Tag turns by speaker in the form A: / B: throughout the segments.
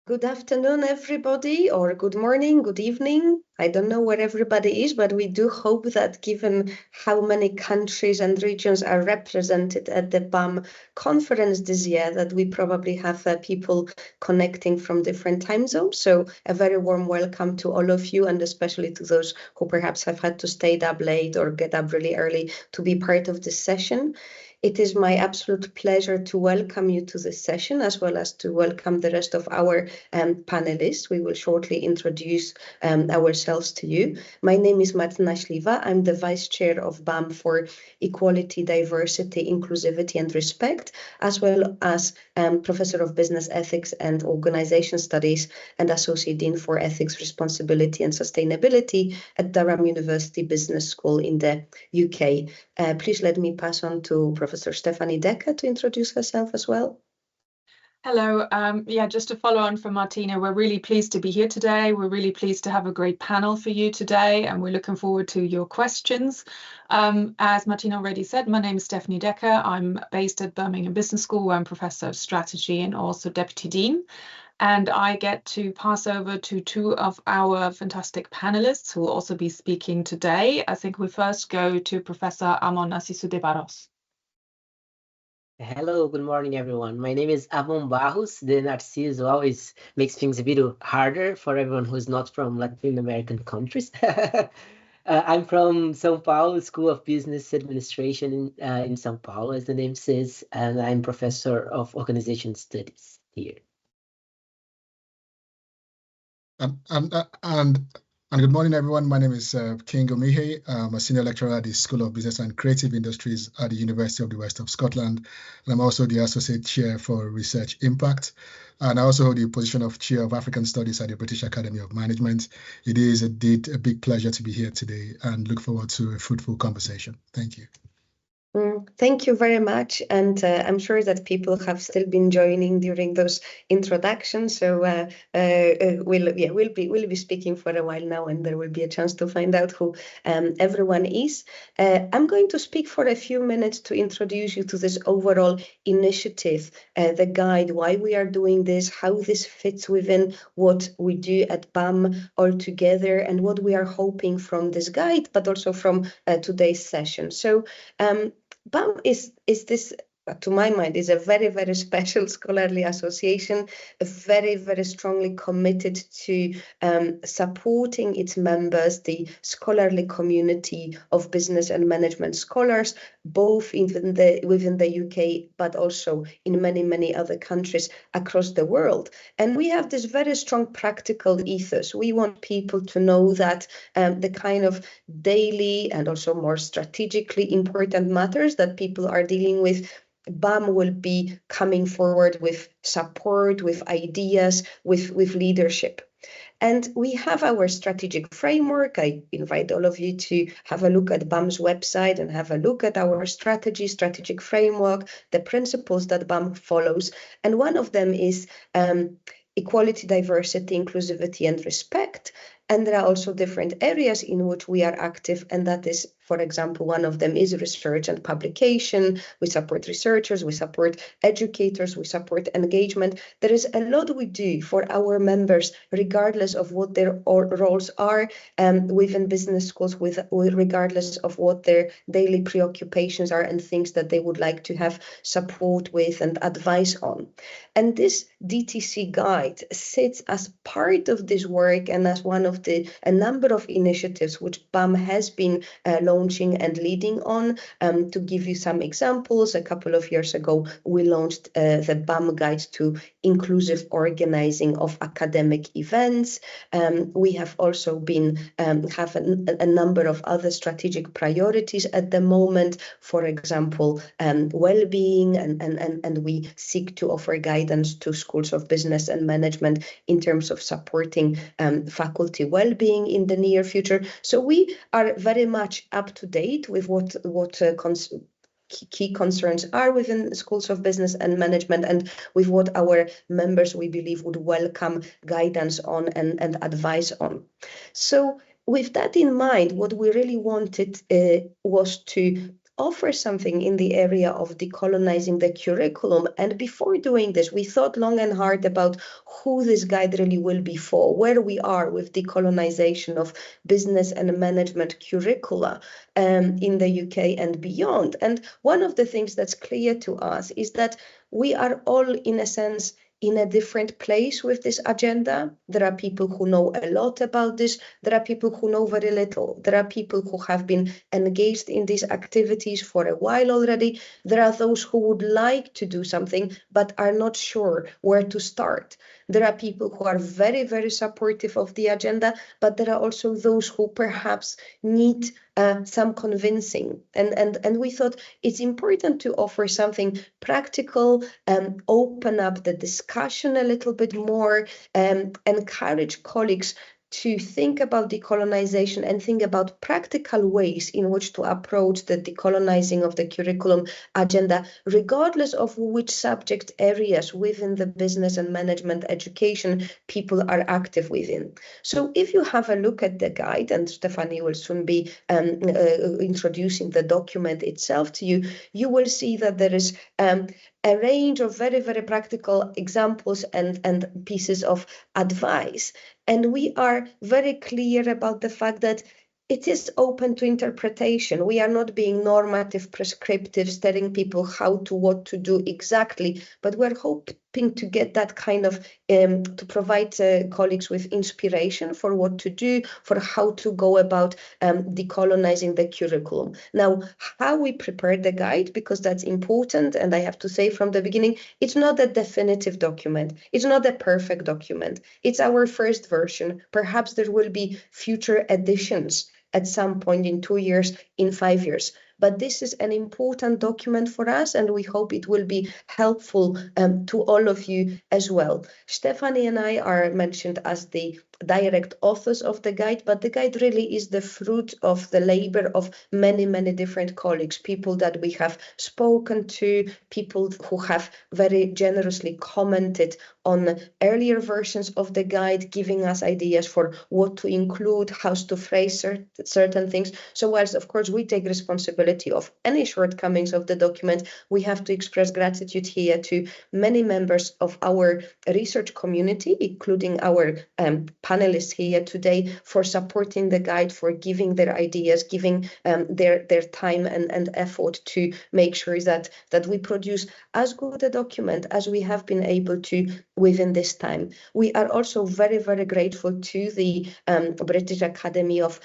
A: Good afternoon, everybody, or good morning, good evening. I don't know where everybody is, but we do hope that given how many countries and regions are represented at the BAM conference this year, that we probably have people connecting from different time zones. So a very warm welcome to all of you, and especially to those who perhaps have had to stay up late or get up really early to be part of this session. It is my absolute pleasure to welcome you to this session, as well as to welcome the rest of our panelists. We will shortly introduce ourselves to you. My name is Martyna Śliwa. I'm the Vice Chair of BAM for Equality, Diversity, Inclusivity and Respect, as well as Professor of Business Ethics and Organization Studies and Associate Dean for Ethics, Responsibility and Sustainability at Durham University Business School in the UK. Please let me pass on to Professor Stephanie Decker to introduce herself as well.
B: Hello. Just to follow on from Martina, we're really pleased to be here today. We're really pleased to have a great panel for you today, and we're looking forward to your questions. As Martina already said, my name is Stephanie Decker. I'm based at Birmingham Business School, where I'm Professor of Strategy and also Deputy Dean. And I get to pass over to two of our fantastic panelists who will also be speaking today. I think we first go to Professor Amon Narciso-de-Barros.
C: Hello, good morning, everyone. My name is Amon Barros. The Narciso always makes things a bit harder for everyone who's not from Latin American countries. I'm from São Paulo, School of Business Administration in São Paulo, as the name says, and I'm Professor of Organization Studies here.
D: And good morning, everyone. My name is King Omihe. I'm a senior lecturer at the School of Business and Creative Industries at the University of the West of Scotland. And I'm also the Associate Chair for Research Impact. And I also hold the position of Chair of African Studies at the British Academy of Management. It is indeed a big pleasure to be here today and look forward to a fruitful conversation. Thank you.
A: Thank you very much, and I'm sure that people have still been joining during those introductions. So we'll be speaking for a while now, and there will be a chance to find out who everyone is. I'm going to speak for a few minutes to introduce you to this overall initiative, the guide, why we are doing this, how this fits within what we do at BAM altogether, and what we are hoping from this guide, but also from today's session. So. BAM is this, to my mind, is a very, very special scholarly association, very, very strongly committed to supporting its members, the scholarly community of business and management scholars, both within the UK, but also in many, many other countries across the world. And we have this very strong practical ethos. We want people to know that the kind of daily and also more strategically important matters that people are dealing with, BAM will be coming forward with support, with ideas, with leadership. And we have our strategic framework. I invite all of you to have a look at BAM's website and have a look at our strategic framework, the principles that BAM follows. And one of them is equality, diversity, inclusivity, and respect. And there are also different areas in which we are active, and that is, for example, one of them is research and publication. We support researchers, we support educators, we support engagement. There is a lot we do for our members, regardless of what their roles are within business schools, regardless of what their daily preoccupations are and things that they would like to have support with and advice on. And this DTC guide sits as part of this work and as one of a number of initiatives which BAM has been launching and leading on. To give you some examples, a couple of years ago, we launched the BAM Guide to Inclusive Organizing of Academic Events. We have also been have a number of other strategic priorities at the moment, for example, well-being, and we seek to offer guidance to schools of business and management in terms of supporting faculty well-being in the near future. So we are very much up to date with what key concerns are within schools of business and management, and with what our members, we believe, would welcome guidance on and advice on. So with that in mind, what we really wanted was to offer something in the area of decolonizing the curriculum. And before doing this, we thought long and hard about who this guide really will be for, where we are with decolonization of business and management curricula in the UK and beyond. And one of the things that's clear to us is that we are all, in a sense, in a different place with this agenda. There are people who know a lot about this. There are people who know very little. There are people who have been engaged in these activities for a while already. There are those who would like to do something but are not sure where to start. There are people who are very, very supportive of the agenda, but there are also those who perhaps need some convincing. And we thought it's important to offer something practical, open up the discussion a little bit more, encourage colleagues to think about decolonization and think about practical ways in which to approach the decolonizing of the curriculum agenda, regardless of which subject areas within the business and management education people are active within. So if you have a look at the guide, and Stephanie will soon be introducing the document itself to you, you will see that there is a range of very, very practical examples and pieces of advice. And we are very clear about the fact that it is open to interpretation. We are not being normative, prescriptive, telling people what to do exactly, but we're hoping to get that kind of, to provide colleagues with inspiration for what to do, for how to go about decolonizing the curriculum. Now, how we prepare the guide, because that's important, and I have to say from the beginning, it's not a definitive document. It's not a perfect document. It's our first version. Perhaps there will be future editions at some point in 2 years, in 5 years. But this is an important document for us, and we hope it will be helpful to all of you as well. Stephanie and I are mentioned as the direct authors of the guide, but the guide really is the fruit of the labor of many, many different colleagues, people that we have spoken to, people who have very generously commented on earlier versions of the guide, giving us ideas for what to include, how to phrase certain things. So whilst, of course, we take responsibility of any shortcomings of the document, we have to express gratitude here to many members of our research community, including our panelists here today, for supporting the guide, for giving their ideas, giving their time and effort to make sure that we produce as good a document as we have been able to within this time. We are also very, very grateful to the British Academy of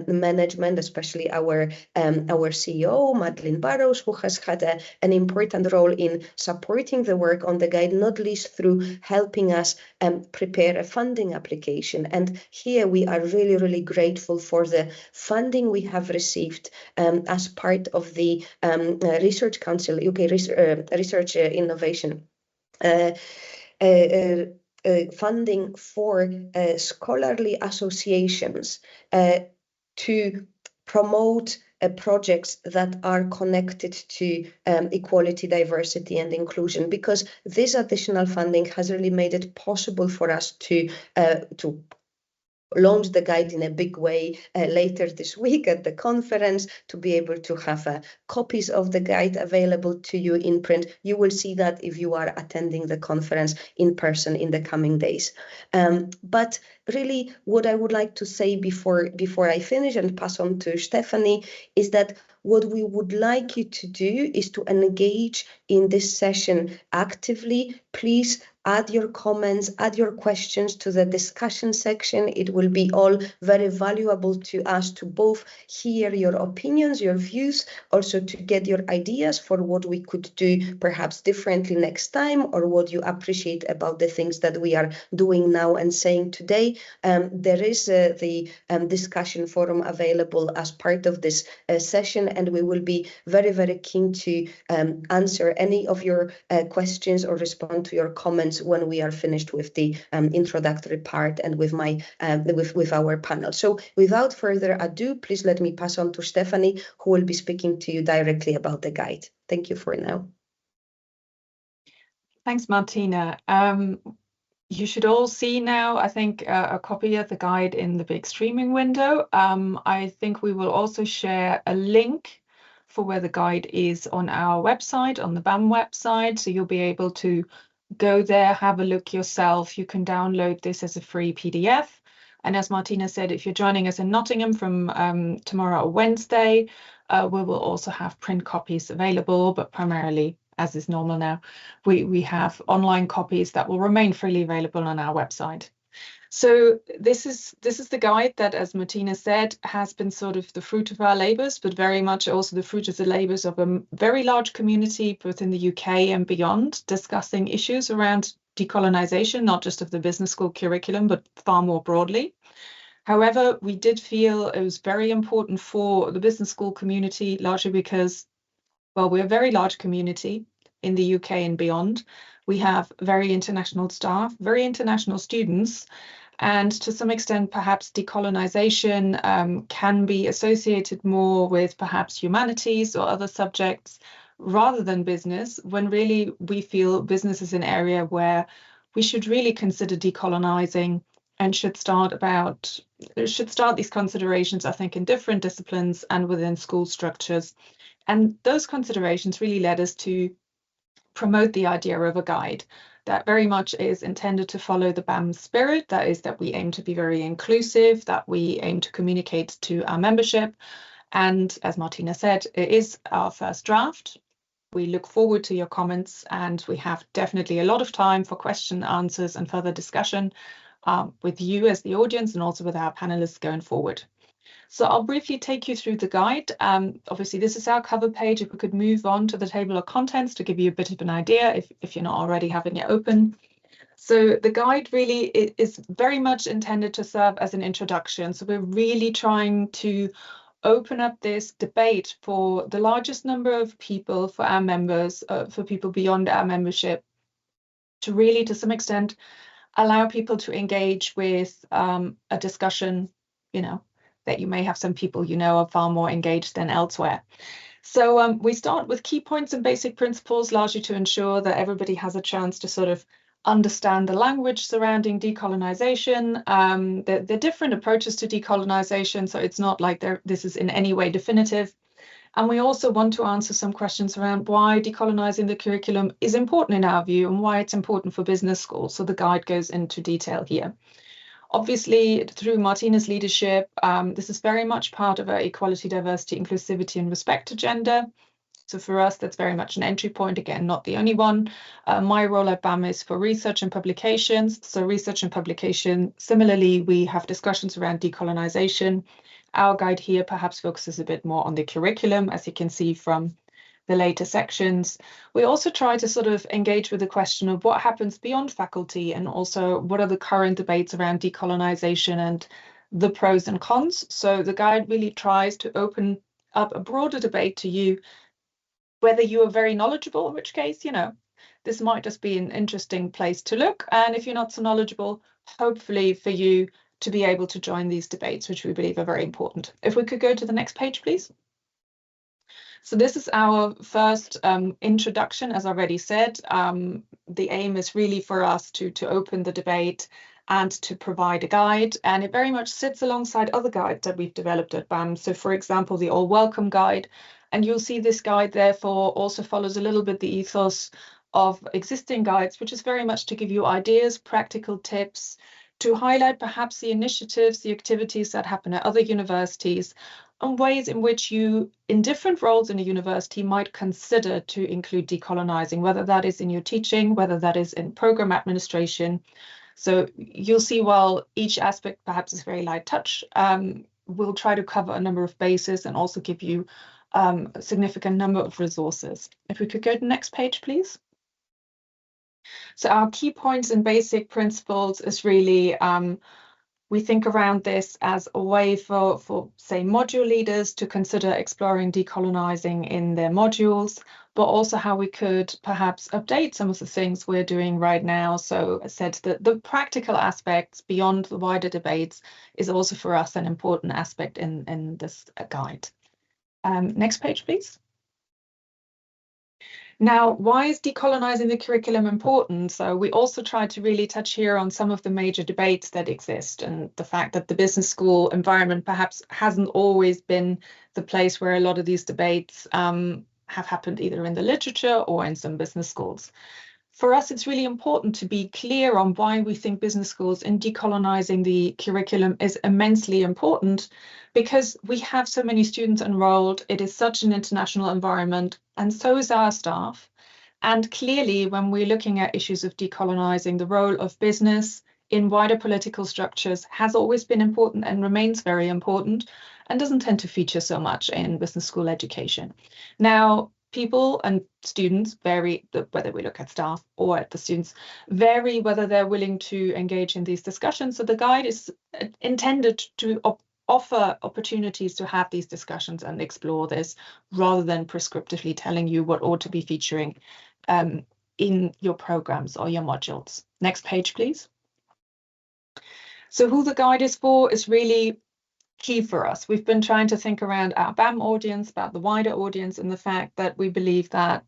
A: Management, especially our CEO, Madeleine Barrows, who has had an important role in supporting the work on the guide, not least through helping us prepare a funding application. And here we are really, really grateful for the funding we have received as part of the Research Council, UK Research Innovation funding for scholarly associations to promote projects that are connected to equality, diversity, and inclusion, because this additional funding has really made it possible for us to launch the guide in a big way later this week at the conference, to be able to have copies of the guide available to you in print. You will see that if you are attending the conference in person in the coming days. But really, what I would like to say before I finish and pass on to Stephanie is that what we would like you to do is to engage in this session actively. Please add your comments, add your questions to the discussion section. It will be all very valuable to us to both hear your opinions, your views, also to get your ideas for what we could do perhaps differently next time, or what you appreciate about the things that we are doing now and saying today. There is the discussion forum available as part of this session, and we will be very, very keen to answer any of your questions or respond to your comments when we are finished with the introductory part and with my with our panel. So without further ado, please let me pass on to Stephanie, who will be speaking to you directly about the guide. Thank you for now.
B: Thanks, Martina. You should all see now, I think, a copy of the guide in the big streaming window. I think we will also share a link for where the guide is on our website, on the BAM website. So you'll be able to go there, have a look yourself. You can download this as a free PDF. And as Martina said, if you're joining us in Nottingham from tomorrow or Wednesday, we will also have print copies available, but primarily, as is normal now, we have online copies that will remain freely available on our website. So this is the guide that, as Martina said, has been sort of the fruit of our labours, but very much also the fruit of the labours of a very large community, both in the UK and beyond, discussing issues around decolonisation, not just of the business school curriculum, but far more broadly. However, we did feel it was very important for the business school community, largely because, well, we're a very large community in the UK and beyond. We have very international staff, very international students, and to some extent, perhaps decolonisation can be associated more with perhaps humanities or other subjects rather than business, when really we feel business is an area where we should really consider decolonising and should start these considerations, I think, in different disciplines and within school structures. And those considerations really led us to promote the idea of a guide that very much is intended to follow the BAM spirit. That is, that we aim to be very inclusive, that we aim to communicate to our membership. And as Martina said, it is our first draft. We look forward to your comments, and we have definitely a lot of time for question, answers, and further discussion with you as the audience and also with our panelists going forward. So I'll briefly take you through the guide. Obviously, this is our cover page. If we could move on to the table of contents to give you a bit of an idea, if you're not already having it open. So the guide really is very much intended to serve as an introduction. So we're really trying to open up this debate for the largest number of people, for our members, for people beyond our membership, to really, to some extent, allow people to engage with a discussion, that you may have some people are far more engaged than elsewhere. So we start with key points and basic principles, largely to ensure that everybody has a chance to sort of understand the language surrounding decolonisation, the different approaches to decolonisation, so it's not like this is in any way definitive. And we also want to answer some questions around why decolonising the curriculum is important in our view and why it's important for business schools. So the guide goes into detail here. Obviously, through Martina's leadership, this is very much part of our equality, diversity, inclusivity and respect agenda. So for us, that's very much an entry point, again, not the only one. My role at BAM is for research and publications. So research and publication, similarly, we have discussions around decolonisation. Our guide here perhaps focuses a bit more on the curriculum, as you can see from the later sections. We also try to sort of engage with the question of what happens beyond faculty, and also what are the current debates around decolonisation and the pros and cons. So the guide really tries to open up a broader debate to you, whether you are very knowledgeable, in which case, this might just be an interesting place to look. And if you're not so knowledgeable, hopefully for you to be able to join these debates, which we believe are very important. If we could go to the next page, please. So this is our first introduction, as I already said. The aim is really for us to open the debate and to provide a guide, and it very much sits alongside other guides that we've developed at BAM. So for example, the All Welcome Guide, and you'll see this guide therefore also follows a little bit the ethos of existing guides, which is very much to give you ideas, practical tips, to highlight perhaps the initiatives, the activities that happen at other universities, and ways in which you, in different roles in a university, might consider to include decolonising, whether that is in your teaching, whether that is in programme administration. So you'll see while each aspect perhaps is very light touch, we'll try to cover a number of bases and also give you a significant number of resources. If we could go to the next page, please. So our key points and basic principles is really, we think around this as a way for say, module leaders to consider exploring decolonising in their modules, but also how we could perhaps update some of the things we're doing right now. So I said that the practical aspects beyond the wider debates is also for us an important aspect in this guide. Next page, please. Now, why is decolonizing the curriculum important? So we also tried to really touch here on some of the major debates that exist, and the fact that the business school environment perhaps hasn't always been the place where a lot of these debates have happened, either in the literature or in some business schools. For us, it's really important to be clear on why we think business schools in decolonizing the curriculum is immensely important, because we have so many students enrolled. It is such an international environment, and so is our staff. And clearly, when we're looking at issues of decolonizing, the role of business in wider political structures has always been important and remains very important, and doesn't tend to feature so much in business school education. Now, people and students vary, whether we look at staff or at the students, vary whether they're willing to engage in these discussions. So the guide is intended to offer opportunities to have these discussions and explore this, rather than prescriptively telling you what ought to be featuring in your programs or your modules. Next page, please. So who the guide is for is really key for us. We've been trying to think around our BAM audience, about the wider audience, and the fact that we believe that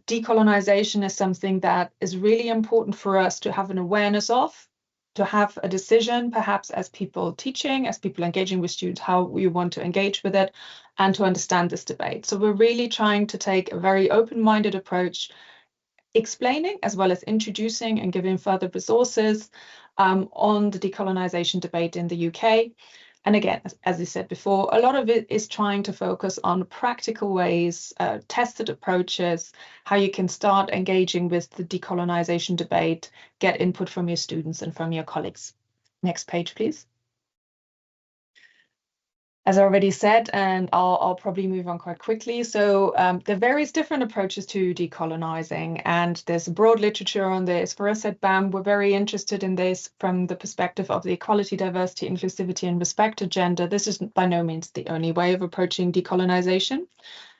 B: decolonization is something that is really important for us to have an awareness of, to have a decision, perhaps as people teaching, as people engaging with students, how we want to engage with it, and to understand this debate. So we're really trying to take a very open-minded approach, explaining as well as introducing and giving further resources on the decolonization debate in the UK. And again, as I said before, a lot of it is trying to focus on practical ways, tested approaches, how you can start engaging with the decolonization debate, get input from your students and from your colleagues. Next page, please. As I already said, and I'll probably move on quite quickly. So there are various different approaches to decolonizing, and there's a broad literature on this. For us at BAM, we're very interested in this from the perspective of the equality, diversity, inclusivity, and respect agenda. This is by no means the only way of approaching decolonization.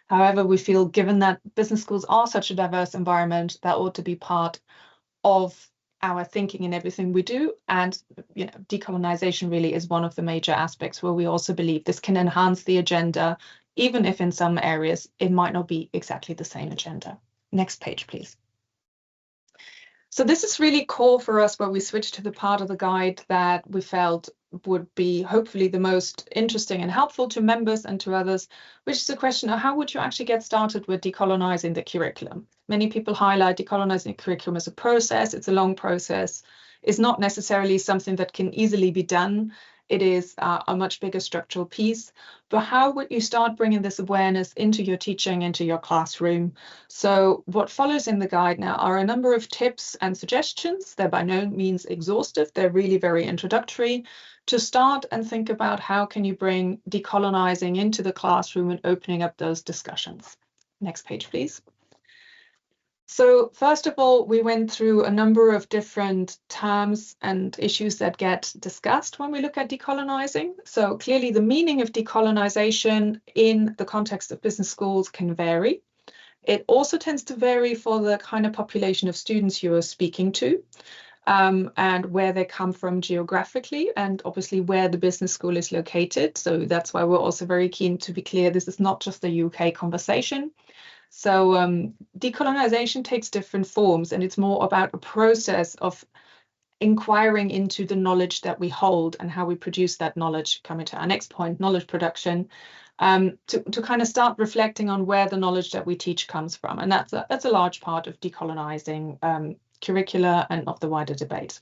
B: However, we feel, given that business schools are such a diverse environment, that ought to be part of our thinking in everything we do. And decolonization really is one of the major aspects where we also believe this can enhance the agenda, even if in some areas it might not be exactly the same agenda. Next page, please. So this is really core for us, where we switched to the part of the guide that we felt would be hopefully the most interesting and helpful to members and to others, which is the question of how would you actually get started with decolonizing the curriculum? Many people highlight decolonizing the curriculum as a process. It's a long process. It's not necessarily something that can easily be done. It is a much bigger structural piece. But how would you start bringing this awareness into your teaching, into your classroom? So what follows in the guide now are a number of tips and suggestions. They're by no means exhaustive. They're really very introductory to start and think about how can you bring decolonizing into the classroom and opening up those discussions. Next page, please. So first of all, we went through a number of different terms and issues that get discussed when we look at decolonizing. So clearly the meaning of decolonization in the context of business schools can vary. It also tends to vary for the kind of population of students you are speaking to, and where they come from geographically, and obviously where the business school is located. So that's why we're also very keen to be clear this is not just a UK conversation. So decolonization takes different forms, and it's more about a process of inquiring into the knowledge that we hold and how we produce that knowledge. Coming to our next point, knowledge production, to kind of start reflecting on where the knowledge that we teach comes from. And that's a large part of decolonizing curricula and of the wider debate.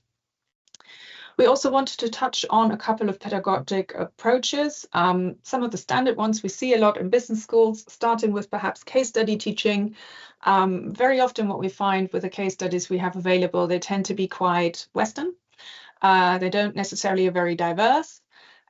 B: We also wanted to touch on a couple of pedagogic approaches. Some of the standard ones we see a lot in business schools, starting with perhaps case study teaching. Very often what we find with the case studies we have available, they tend to be quite Western. They don't necessarily are very diverse.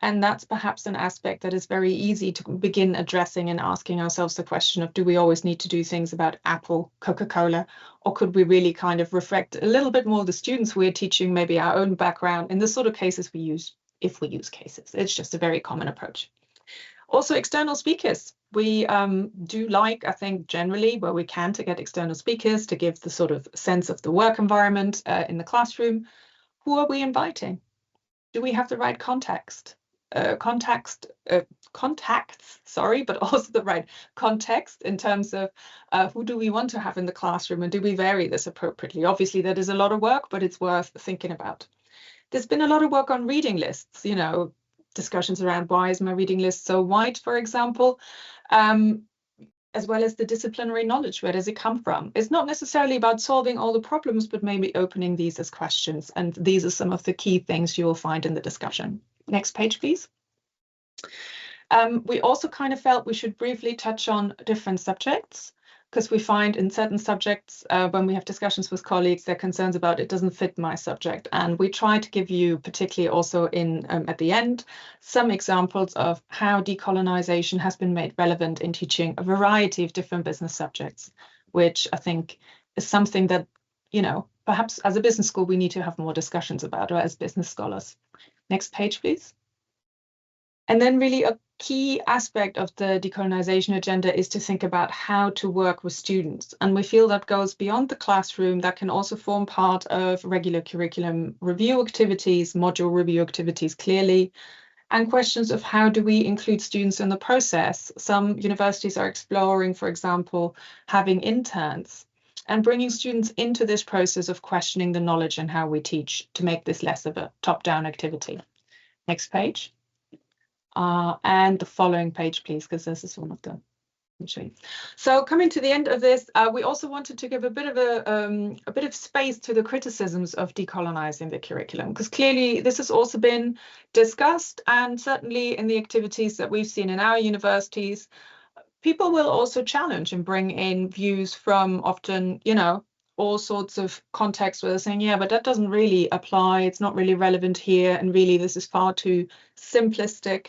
B: And that's perhaps an aspect that is very easy to begin addressing and asking ourselves the question of, do we always need to do things about Apple, Coca-Cola, or could we really kind of reflect a little bit more the students we're teaching, maybe our own background in the sort of cases we use, if we use cases. It's just a very common approach. Also, external speakers. We do like, I think, generally, where we can, to get external speakers to give the sort of sense of the work environment in the classroom. Who are we inviting? Do we have the right context? contacts, but also the right context in terms of who do we want to have in the classroom and do we vary this appropriately? Obviously, that is a lot of work, but it's worth thinking about. There's been a lot of work on reading lists, you know, discussions around why is my reading list so wide, for example, as well as the disciplinary knowledge, where does it come from? It's not necessarily about solving all the problems, but maybe opening these as questions. And these are some of the key things you will find in the discussion. Next page, please. We also kind of felt we should briefly touch on different subjects, because we find in certain subjects, when we have discussions with colleagues, there are concerns about it doesn't fit my subject. And we try to give you, particularly also in at the end, some examples of how decolonization has been made relevant in teaching a variety of different business subjects, which I think is something that, you know, perhaps as a business school, we need to have more discussions about, or as business scholars. Next page, please. And then really a key aspect of the decolonization agenda is to think about how to work with students. And we feel that goes beyond the classroom, that can also form part of regular curriculum review activities, module review activities clearly, and questions of how do we include students in the process. Some universities are exploring, for example, having interns and bringing students into this process of questioning the knowledge and how we teach to make this less of a top-down activity. Next page. And the following page, please, because this is one of the. So coming to the end of this, we also wanted to give a bit of space to the criticisms of decolonizing the curriculum, because clearly this has also been discussed, and certainly in the activities that we've seen in our universities, people will also challenge and bring in views from often, you know, all sorts of contexts where they're saying, yeah, but that doesn't really apply, it's not really relevant here, and really this is far too simplistic.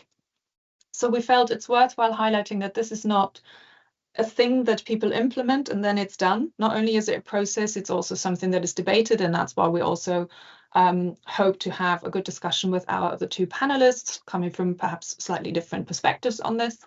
B: So we felt it's worthwhile highlighting that this is not a thing that people implement and then it's done. Not only is it a process, it's also something that is debated, and that's why we also hope to have a good discussion with our other two panelists coming from perhaps slightly different perspectives on this.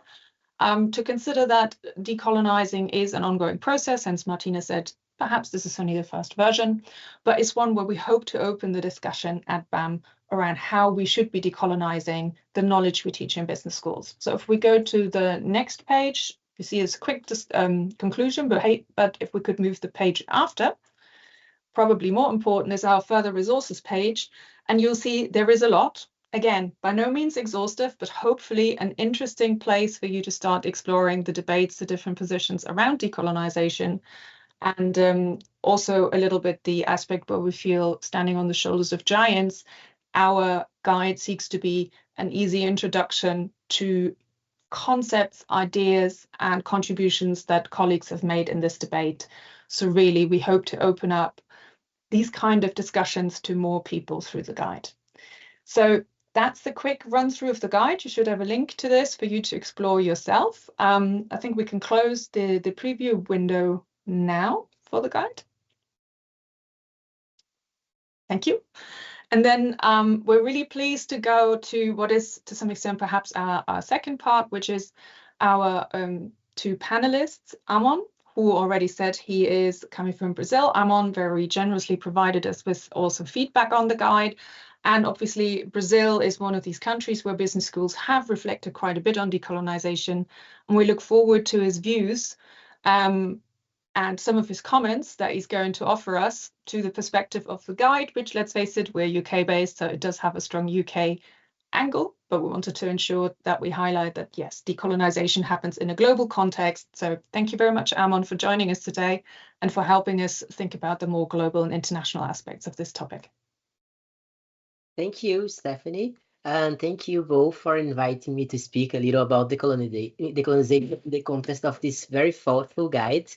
B: To consider that decolonizing is an ongoing process, hence Martina said, perhaps this is only the first version, but it's one where we hope to open the discussion at BAM around how we should be decolonizing the knowledge we teach in business schools. So if we go to the next page, you see it's a quick conclusion, but if we could move the page after, probably more important is our further resources page, and you'll see there is a lot. Again, by no means exhaustive, but hopefully an interesting place for you to start exploring the debates, the different positions around decolonization, and also a little bit the aspect where we feel standing on the shoulders of giants. Our guide seeks to be an easy introduction to concepts, ideas, and contributions that colleagues have made in this debate. So really, we hope to open up these kind of discussions to more people through the guide. So that's the quick run through of the guide. You should have a link to this for you to explore yourself. I think we can close the preview window now for the guide. Thank you. And then we're really pleased to go to what is, to some extent, perhaps our second part, which is our two panelists, Amon, who already said he is coming from Brazil. Amon very generously provided us with also feedback on the guide. And obviously, Brazil is one of these countries where business schools have reflected quite a bit on decolonization. And we look forward to his views and some of his comments that he's going to offer us to the perspective of the guide, which, let's face it, we're UK-based, so it does have a strong UK angle, but we wanted to ensure that we highlight that, yes, decolonization happens in a global context. So thank you very much, Amon, for joining us today and for helping us think about the more global and international aspects of this topic.
C: Thank you, Stephanie. And thank you both for inviting me to speak a little about decolonization in the context of this very thoughtful guide,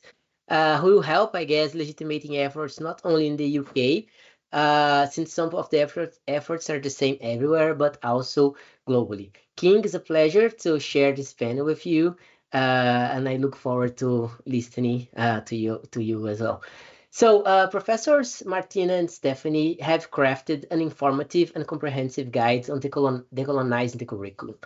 C: who will help, I guess, legitimating efforts not only in the UK, since some of the efforts are the same everywhere, but also globally. King, it's a pleasure to share this panel with you, and I look forward to listening to you as well. So Professors Martina and Stephanie have crafted an informative and comprehensive guide on decolonizing the curriculum.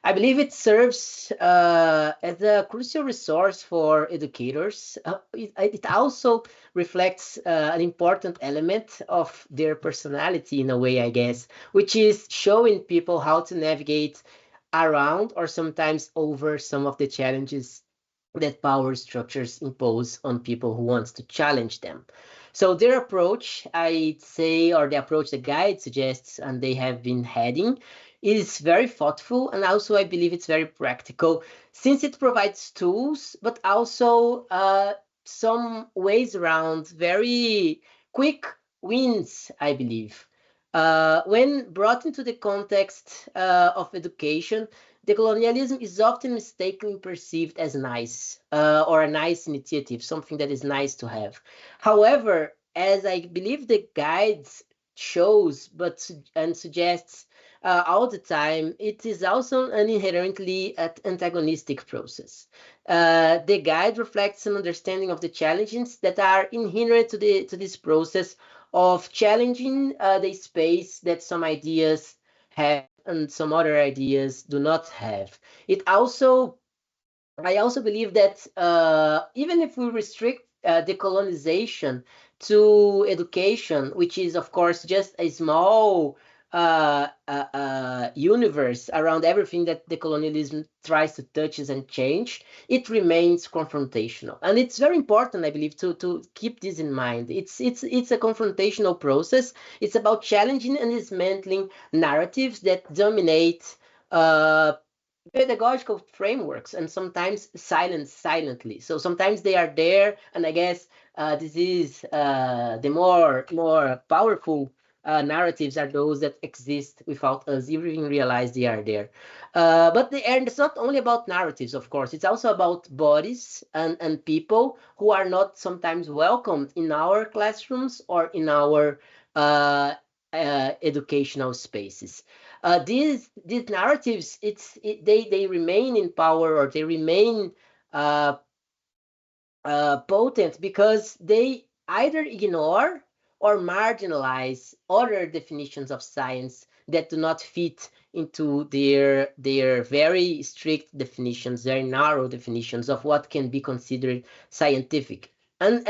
C: I believe it serves as a crucial resource for educators. It also reflects an important element of their personality in a way, I guess, which is showing people how to navigate around or sometimes over some of the challenges that power structures impose on people who want to challenge them. So their approach, I'd say, or the approach the guide suggests, and they have been heading, is very thoughtful, and also I believe it's very practical, since it provides tools, but also some ways around very quick wins, I believe. When brought into the context of education, decolonialism is often mistakenly perceived as nice or a nice initiative, something that is nice to have. However, as I believe the guides shows and suggests all the time, it is also an inherently antagonistic process. The guide reflects an understanding of the challenges that are inherent to this process of challenging the space that some ideas have and some other ideas do not have. I also believe that even if we restrict decolonization to education, which is of course just a small universe around everything that decolonialism tries to touch and change, it remains confrontational. And it's very important, I believe, to keep this in mind. It's a confrontational process. It's about challenging and dismantling narratives that dominate pedagogical frameworks and sometimes silently. So sometimes they are there, and I guess this is the more powerful narratives are those that exist without us even realize they are there. But it's not only about narratives, of course. It's also about bodies and people who are not sometimes welcomed in our classrooms or in our educational spaces. These narratives, they remain in power, or they remain potent because they either ignore or marginalize other definitions of science that do not fit into their very strict definitions, very narrow definitions of what can be considered scientific. And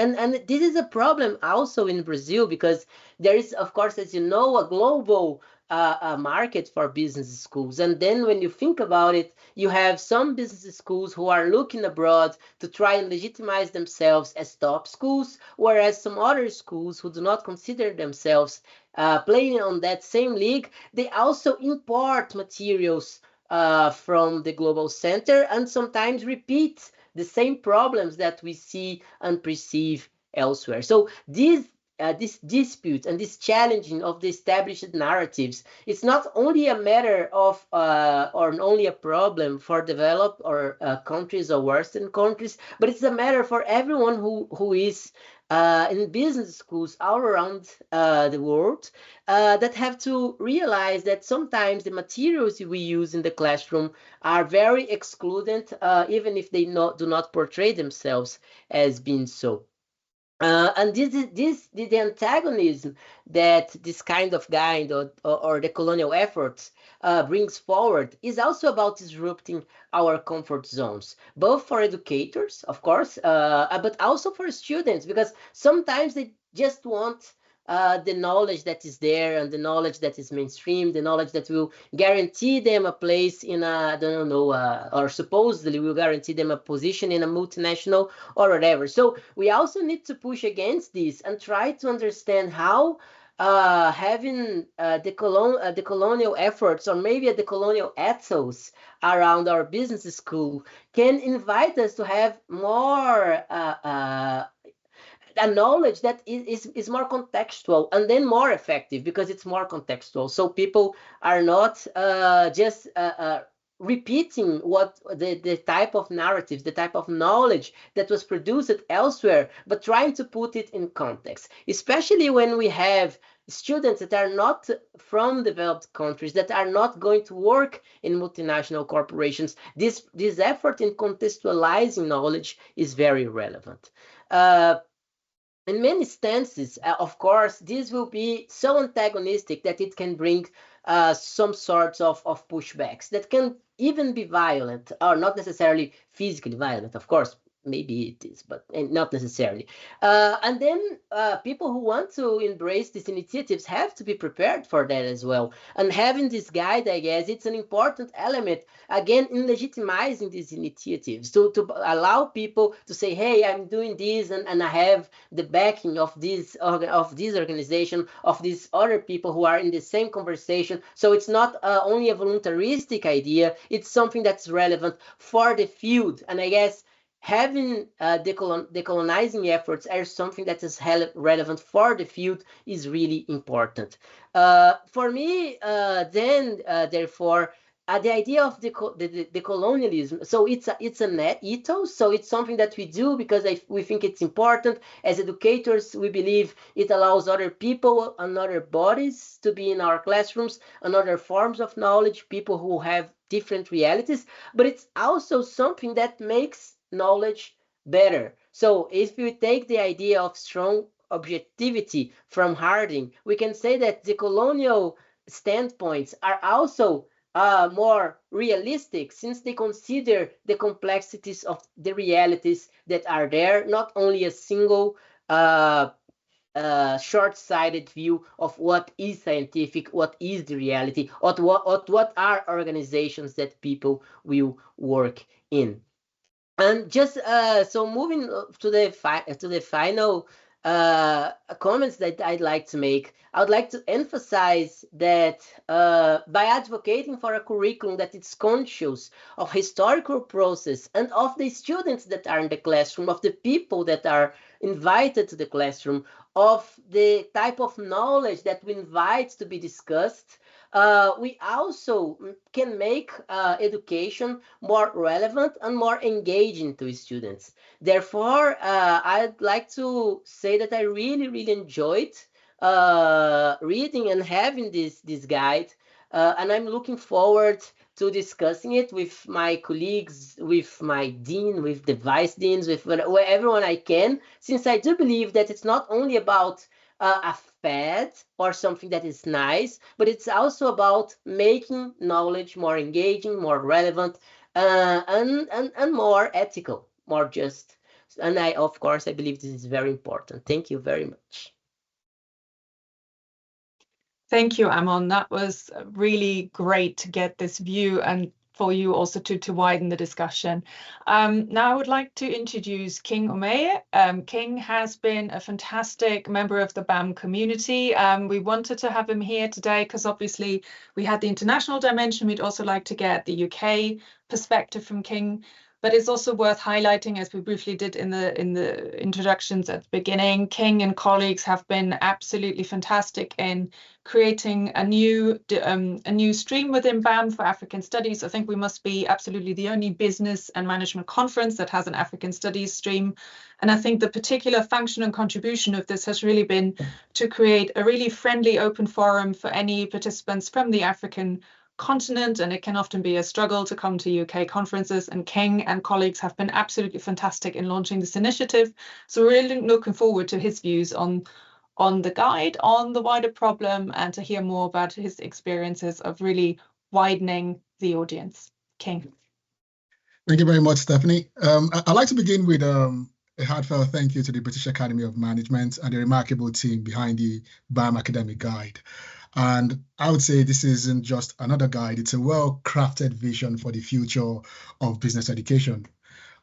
C: this is a problem also in Brazil, because there is, of course, as you know, a global a market for business schools. And then when you think about it, you have some business schools who are looking abroad to try and legitimize themselves as top schools, whereas some other schools who do not consider themselves playing on that same league, they also import materials from the global center and sometimes repeat the same problems that we see and perceive elsewhere. So this dispute and this challenging of the established narratives, it's not only a matter of or only a problem for developed or countries or Western countries, but it's a matter for everyone who is in business schools all around the world that have to realize that sometimes the materials we use in the classroom are very excludent, even if they do not portray themselves as being so. And the antagonism that this kind of guide or the colonial efforts brings forward is also about disrupting our comfort zones, both for educators, of course, but also for students, because sometimes they just want the knowledge that is there and the knowledge that is mainstream, the knowledge that will guarantee them a place in a, I don't know, or supposedly will guarantee them a position in a multinational or whatever. So we also need to push against this and try to understand how having the colonial efforts, or maybe the colonial ethos around our business school, can invite us to have more a knowledge that is more contextual and then more effective because it's more contextual. So people are not just repeating what the type of narratives, the type of knowledge that was produced elsewhere, but trying to put it in context, especially when we have students that are not from developed countries, that are not going to work in multinational corporations. This effort in contextualizing knowledge is very relevant. In many instances, of course, this will be so antagonistic that it can bring some sorts of pushbacks that can even be violent, or not necessarily physically violent, of course. Maybe it is, but not necessarily. And then people who want to embrace these initiatives have to be prepared for that as well. And having this guide, I guess, it's an important element, again, in legitimizing these initiatives, to allow people to say, hey, I'm doing this, and I have the backing of this organization, of these other people who are in the same conversation. So it's not only a voluntaristic idea, it's something that's relevant for the field. And I guess having decolonizing efforts as something that is relevant for the field is really important. For me, therefore, the idea of decolonialism, so it's a net ethos, so it's something that we do because we think it's important. As educators, we believe it allows other people and other bodies to be in our classrooms, and other forms of knowledge, people who have different realities, but it's also something that makes knowledge better. So if we take the idea of strong objectivity from Harding, we can say that the colonial standpoints are also more realistic, since they consider the complexities of the realities that are there, not only a single short-sighted view of what is scientific, what is the reality, or what are organizations that people will work in. And just so moving to the final comments that I'd like to make, I would like to emphasize that by advocating for a curriculum that is conscious of historical process and of the students that are in the classroom, of the people that are invited to the classroom, of the type of knowledge that we invite to be discussed, we also can make education more relevant and more engaging to students. Therefore, I'd like to say that I really, really enjoyed reading and having this guide, and I'm looking forward to discussing it with my colleagues, with my dean, with the vice deans, with everyone I can, since I do believe that it's not only about a fad or something that is nice, but it's also about making knowledge more engaging, more relevant, and more ethical, more just. And of course, I believe this is very important. Thank you very much.
B: Thank you, Amon. That was really great to get this view, and for you also to widen the discussion. Now I would like to introduce King Omeye. King has been a fantastic member of the BAM community. We wanted to have him here today because obviously we had the international dimension. We'd also like to get the UK perspective from King. But it's also worth highlighting, as we briefly did in the introductions at the beginning, King and colleagues have been absolutely fantastic in creating a new stream within BAM for African Studies. I think we must be absolutely the only business and management conference that has an African Studies stream. And I think the particular function and contribution of this has really been to create a really friendly, open forum for any participants from the African continent, and it can often be a struggle to come to UK conferences, and King and colleagues have been absolutely fantastic in launching this initiative. So we're really looking forward to his views on the guide, on the wider problem, and to hear more about his experiences of really widening the audience. King.
D: Thank you very much, Stephanie. I'd like to begin with a heartfelt thank you to the British Academy of Management and the remarkable team behind the BAM Academic Guide. And I would say this isn't just another guide, it's a well-crafted vision for the future of business education.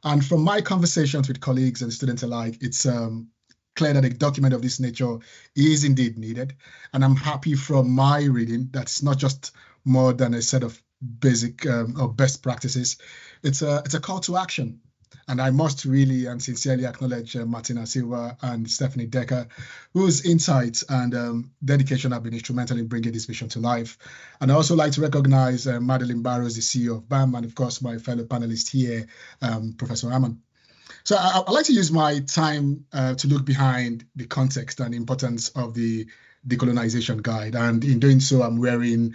D: And from my conversations with colleagues and students alike, it's clear that a document of this nature is indeed needed. And I'm happy from my reading that's not just more than a set of basic or best practices, it's a call to action. And I must really and sincerely acknowledge Martina Silva and Stephanie Decker, whose insights and dedication have been instrumental in bringing this vision to life. And I also like to recognize Madeline Barrows, the CEO of BAM, and of course, my fellow panelist here, Professor Amon. So I'd like to use my time to look behind the context and importance of the Decolonization Guide. And in doing so, I'm wearing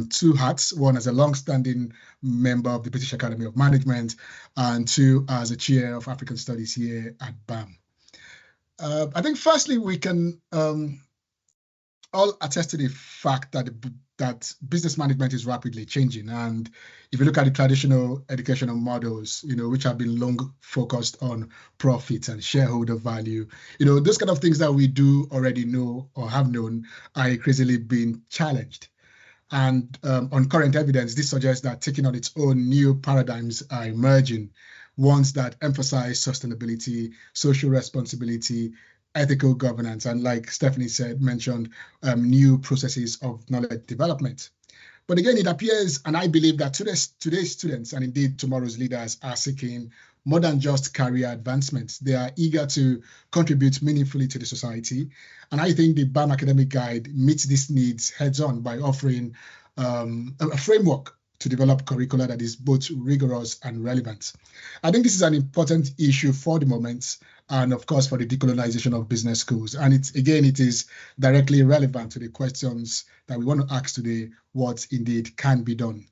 D: two hats, one as a long-standing member of the British Academy of Management, and two as a chair of African Studies here at BAM. I think firstly, we can all attest to the fact that that business management is rapidly changing. And if you look at the traditional educational models, which have been long focused on profit and shareholder value, those kind of things that we do already know or have known are increasingly being challenged. And on current evidence, this suggests that taking on its own new paradigms are emerging, ones that emphasize sustainability, social responsibility, ethical governance, and like Stephanie mentioned, new processes of knowledge development. But again, it appears, and I believe that today's students, and indeed tomorrow's leaders, are seeking more than just career advancements. They are eager to contribute meaningfully to the society. And I think the BAM Academic Guide meets these needs heads on by offering a framework to develop curricula that is both rigorous and relevant. I think this is an important issue for the moment, and of course for the decolonization of business schools. And it is directly relevant to the questions that we want to ask today, what indeed can be done.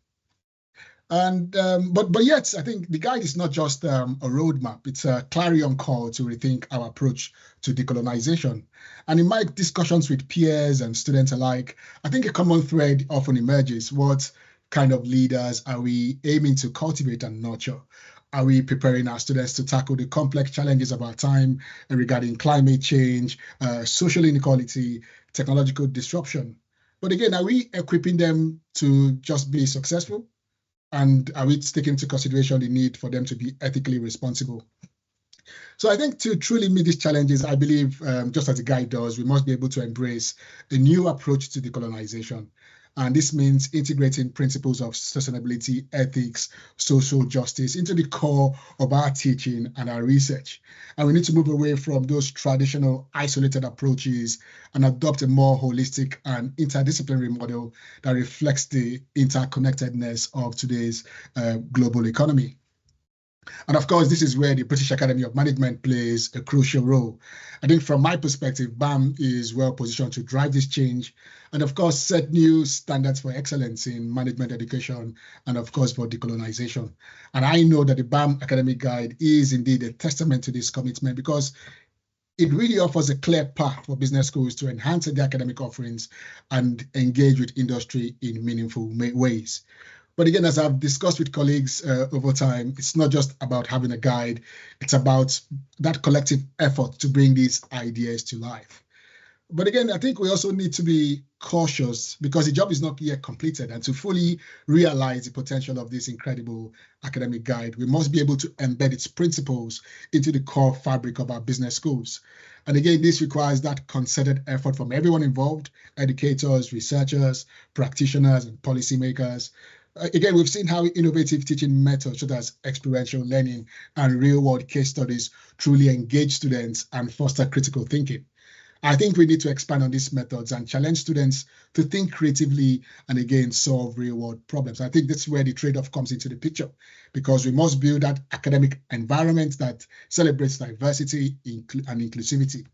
D: And but yet, I think the guide is not just a roadmap, it's a clarion call to rethink our approach to decolonization. And in my discussions with peers and students alike, I think a common thread often emerges. What kind of leaders are we aiming to cultivate and nurture? Are we preparing our students to tackle the complex challenges of our time regarding climate change, social inequality, technological disruption? But again, are we equipping them to just be successful? And are we taking into consideration the need for them to be ethically responsible? So I think to truly meet these challenges, I believe, just as the guide does, we must be able to embrace a new approach to decolonization. And this means integrating principles of sustainability, ethics, social justice into the core of our teaching and our research. And we need to move away from those traditional isolated approaches and adopt a more holistic and interdisciplinary model that reflects the interconnectedness of today's global economy. And of course, this is where the British Academy of Management plays a crucial role. I think from my perspective, BAM is well positioned to drive this change and of course, set new standards for excellence in management education and of course, for decolonization. And I know that the BAM Academic Guide is indeed a testament to this commitment because it really offers a clear path for business schools to enhance their academic offerings and engage with industry in meaningful ways. But again, as I've discussed with colleagues over time, it's not just about having a guide, it's about that collective effort to bring these ideas to life. But again, I think we also need to be cautious because the job is not yet completed, and to fully realize the potential of this incredible academic guide, we must be able to embed its principles into the core fabric of our business schools. And again, this requires that concerted effort from everyone involved, educators, researchers, practitioners, and policymakers. Again, we've seen how innovative teaching methods such as experiential learning and real-world case studies truly engage students and foster critical thinking. I think we need to expand on these methods and challenge students to think creatively and again, solve real-world problems. I think that's where the trade-off comes into the picture because we must build that academic environment that celebrates diversity and inclusivity.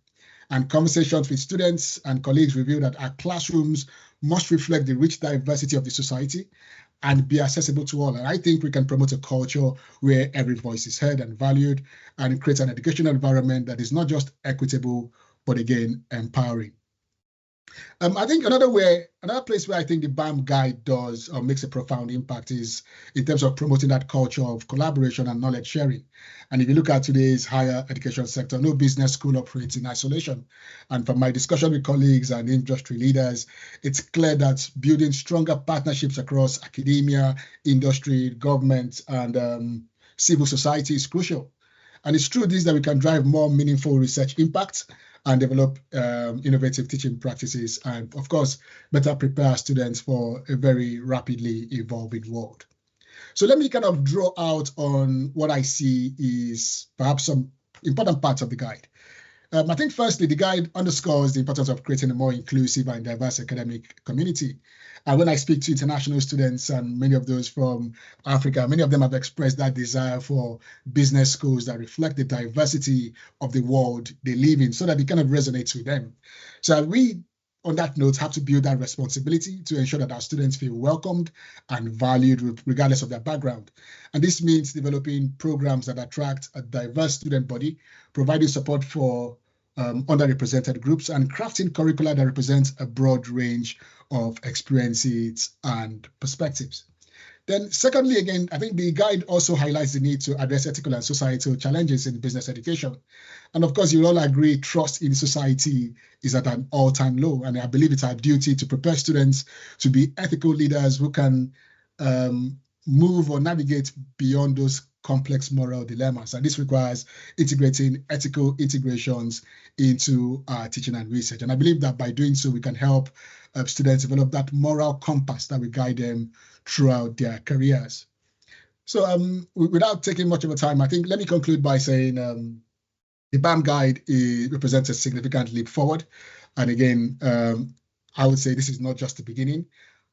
D: And conversations with students and colleagues reveal that our classrooms must reflect the rich diversity of the society and be accessible to all. And I think we can promote a culture where every voice is heard and valued and create an educational environment that is not just equitable, but again, empowering. I think another place where I think the BAM guide does or makes a profound impact is in terms of promoting that culture of collaboration and knowledge sharing. And if you look at today's higher education sector, no business school operates in isolation. And from my discussion with colleagues and industry leaders, it's clear that building stronger partnerships across academia, industry, government, and civil society is crucial. And it's through this that we can drive more meaningful research impact and develop innovative teaching practices, and of course, better prepare students for a very rapidly evolving world. So let me kind of draw out on what I see is perhaps some important parts of the guide. I think firstly, the guide underscores the importance of creating a more inclusive and diverse academic community. And when I speak to international students and many of those from Africa, many of them have expressed that desire for business schools that reflect the diversity of the world they live in so that it kind of resonates with them. So we, on that note, have to build that responsibility to ensure that our students feel welcomed and valued regardless of their background. And this means developing programs that attract a diverse student body, providing support for underrepresented groups and crafting curricula that represents a broad range of experiences and perspectives. Then secondly, again, I think the guide also highlights the need to address ethical and societal challenges in business education. And of course, you'll all agree trust in society is at an all-time low. And I believe it's our duty to prepare students to be ethical leaders who can move or navigate beyond those complex moral dilemmas. And this requires integrating ethical integrations into our teaching and research. And I believe that by doing so, we can help students develop that moral compass that will guide them throughout their careers. So without taking much of a time, I think let me conclude by saying the BAM guide represents a significant leap forward. And again, I would say this is not just the beginning.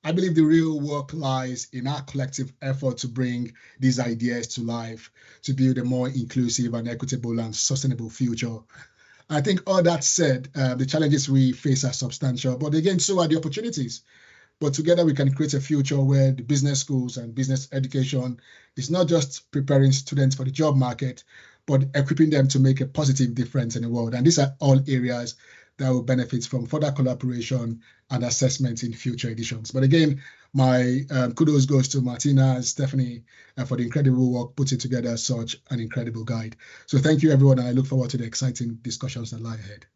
D: I believe the real work lies in our collective effort to bring these ideas to life, to build a more inclusive and equitable and sustainable future. I think all that said, the challenges we face are substantial, but again, so are the opportunities. But together we can create a future where the business schools and business education is not just preparing students for the job market, but equipping them to make a positive difference in the world. And these are all areas that will benefit from further collaboration and assessment in future editions. But again, my kudos goes to Martina and Stephanie for the incredible work putting together such an incredible guide. So thank you, everyone, and I look forward to the exciting discussions that lie ahead.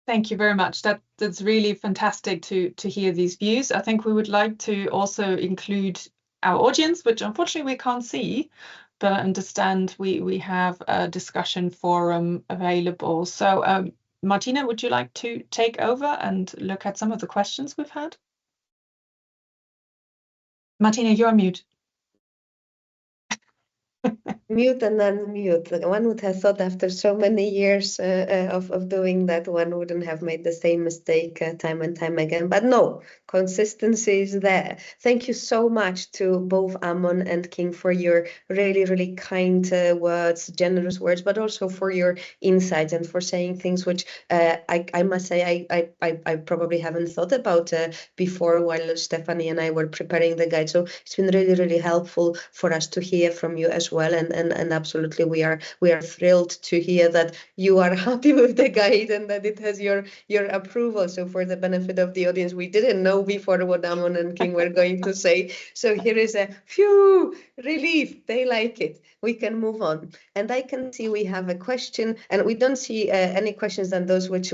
B: Thank you very much. That's really fantastic to hear these views. I think we would like to also include our audience, which unfortunately we can't see, but I understand we have a discussion forum available. So Martina, would you like to take over and look at some of the questions we've had? Martina, you're on mute.
A: Mute and unmute. One would have thought after so many years of doing that, one wouldn't have made the same mistake time and time again. But no, consistency is there. Thank you so much to both Amon and King for your really, really kind words, generous words, but also for your insights and for saying things which I must say I probably haven't thought about before while Stephanie and I were preparing the guide. So it's been really, really helpful for us to hear from you as well. And absolutely we are thrilled to hear that you are happy with the guide and that it has your approval. So for the benefit of the audience, we didn't know before what Amon and King were going to say. So here is a phew relief. They like it. We can move on. And I can see we have a question, and we don't see any questions than those which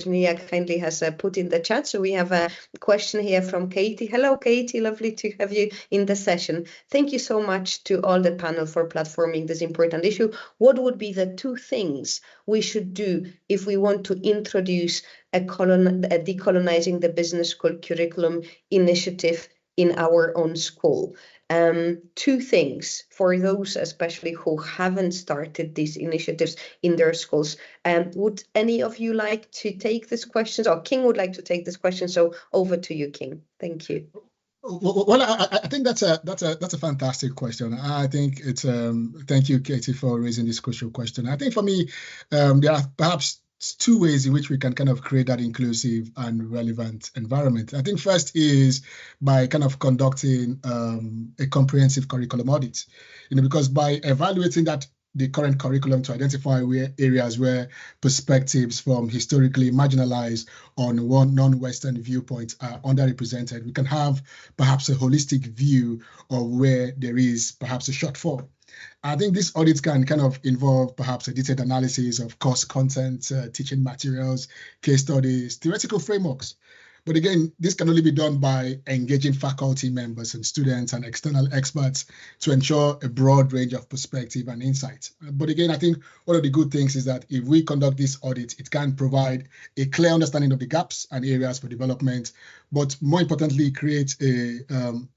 A: Nia kindly has put in the chat. So we have a question here from Katie. Hello, Katie. Lovely to have you in the session. Thank you so much to all the panel for platforming this important issue. What would be the 2 things we should do if we want to introduce a Decolonizing the Business School curriculum initiative in our own school? 2 things for those especially who haven't started these initiatives in their schools. Would any of you like to take this question? Or King would like to take this question. So over to you, King. Thank you.
D: Well, I think that's a fantastic question. I think it's thank you, Katie, for raising this crucial question. I think for me, there are perhaps 2 ways in which we can kind of create that inclusive and relevant environment. I think first is by kind of conducting a comprehensive curriculum audit, because by evaluating the current curriculum to identify areas where perspectives from historically marginalized or non-Western viewpoints are underrepresented, we can have perhaps a holistic view of where there is perhaps a shortfall. I think this audit can kind of involve perhaps a detailed analysis of course content, teaching materials, case studies, theoretical frameworks. But again, this can only be done by engaging faculty members and students and external experts to ensure a broad range of perspective and insight. But again, I think one of the good things is that if we conduct this audit, it can provide a clear understanding of the gaps and areas for development, but more importantly, create a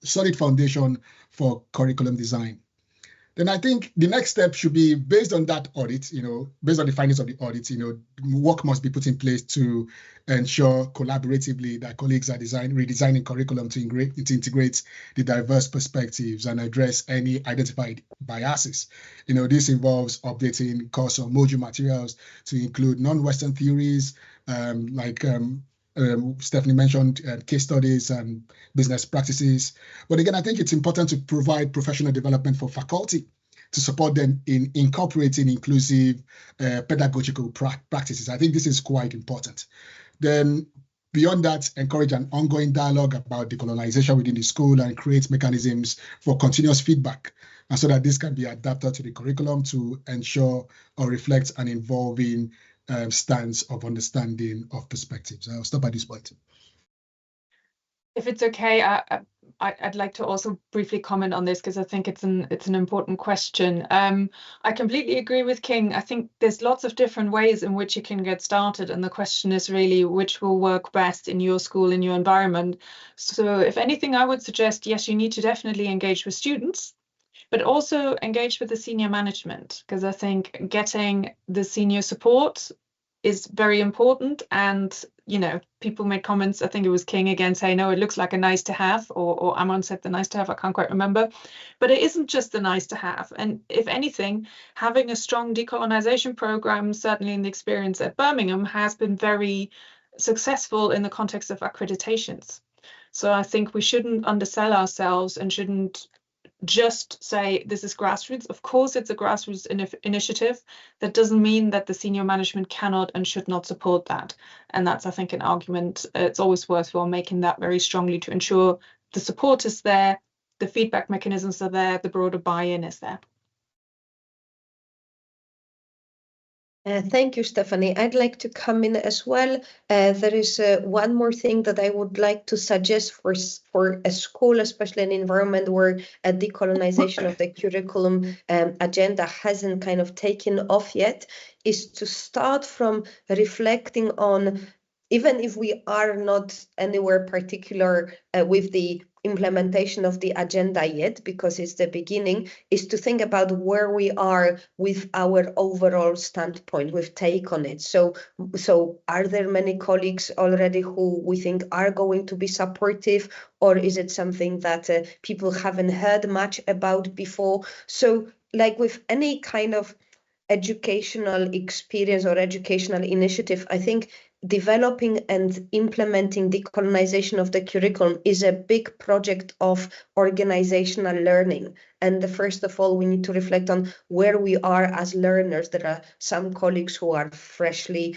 D: solid foundation for curriculum design. Then I think the next step should be based on that audit, based on the findings of the audit, work must be put in place to ensure collaboratively that colleagues are redesigning curriculum to integrate the diverse perspectives and address any identified biases. This involves updating course or module materials to include non-Western theories, like Stephanie mentioned case studies and business practices. But again, I think it's important to provide professional development for faculty to support them in incorporating inclusive pedagogical practices. I think this is quite important. Then beyond that, encourage an ongoing dialogue about decolonization within the school and create mechanisms for continuous feedback, and so that this can be adapted to the curriculum to ensure or reflect an evolving stance of understanding of perspectives. I'll stop at this point.
B: If it's okay, I'd like to also briefly comment on this because I think it's an important question. I completely agree with King. I think there's lots of different ways in which you can get started, and the question is really which will work best in your school, in your environment. So if anything, I would suggest, yes, you need to definitely engage with students, but also engage with the senior management, because I think getting the senior support is very important. And people made comments, I think it was King again, saying, no, it looks like a nice to have, or Amon said the nice to have, I can't quite remember, but it isn't just the nice to have. And if anything, having a strong decolonization program, certainly in the experience at Birmingham, has been very successful in the context of accreditations. So I think we shouldn't undersell ourselves and shouldn't just say this is grassroots. Of course, it's a grassroots initiative. That doesn't mean that the senior management cannot and should not support that. And that's, I think, an argument. It's always worthwhile making that very strongly to ensure the support is there, the feedback mechanisms are there, the broader buy-in is there.
A: Thank you, Stephanie. I'd like to come in as well. There is one more thing that I would like to suggest for a school, especially an environment where a decolonization of the curriculum agenda hasn't kind of taken off yet, is to start from reflecting on, even if we are not anywhere particular with the implementation of the agenda yet, because it's the beginning, is to think about where we are with our overall standpoint, with take on it. So are there many colleagues already who we think are going to be supportive, or is it something that people haven't heard much about before? So like with any kind of educational experience or educational initiative, I think developing and implementing decolonization of the curriculum is a big project of organizational learning. And first of all, we need to reflect on where we are as learners. There are some colleagues who are fairly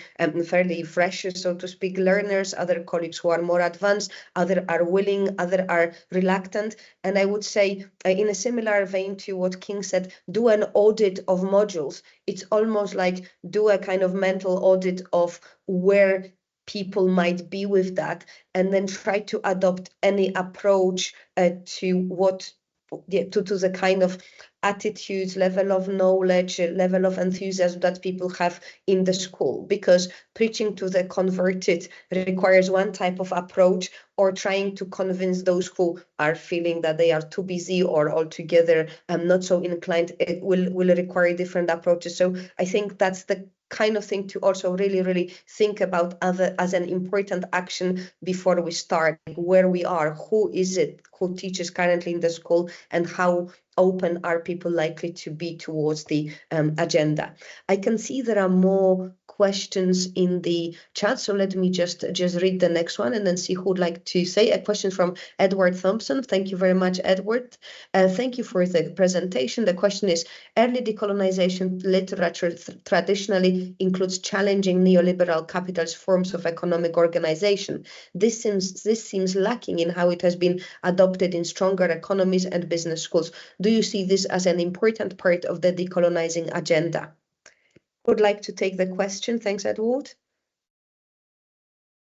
A: fresh, so to speak, learners, other colleagues who are more advanced, other are willing, other are reluctant. And I would say, in a similar vein to what King said, do an audit of modules. It's almost like do a kind of mental audit of where people might be with that, and then try to adopt any approach to the kind of attitudes, level of knowledge, level of enthusiasm that people have in the school. Because preaching to the converted requires one type of approach, or trying to convince those who are feeling that they are too busy or altogether not so inclined, it will require different approaches. So I think that's the kind of thing to also really think about as an important action before we start, where we are, who is it who teaches currently in the school, and how open are people likely to be towards the agenda. I can see there are more questions in the chat, so let me just read the next one and then see who would like to say. A question from Edward Thompson. Thank you very much, Edward. Thank you for the presentation. The question is, early decolonization literature traditionally includes challenging neoliberal capitalist forms of economic organization. This seems lacking in how it has been adopted in stronger economies and business schools. Do you see this as an important part of the decolonizing agenda? Would like to take the question. Thanks, Edward.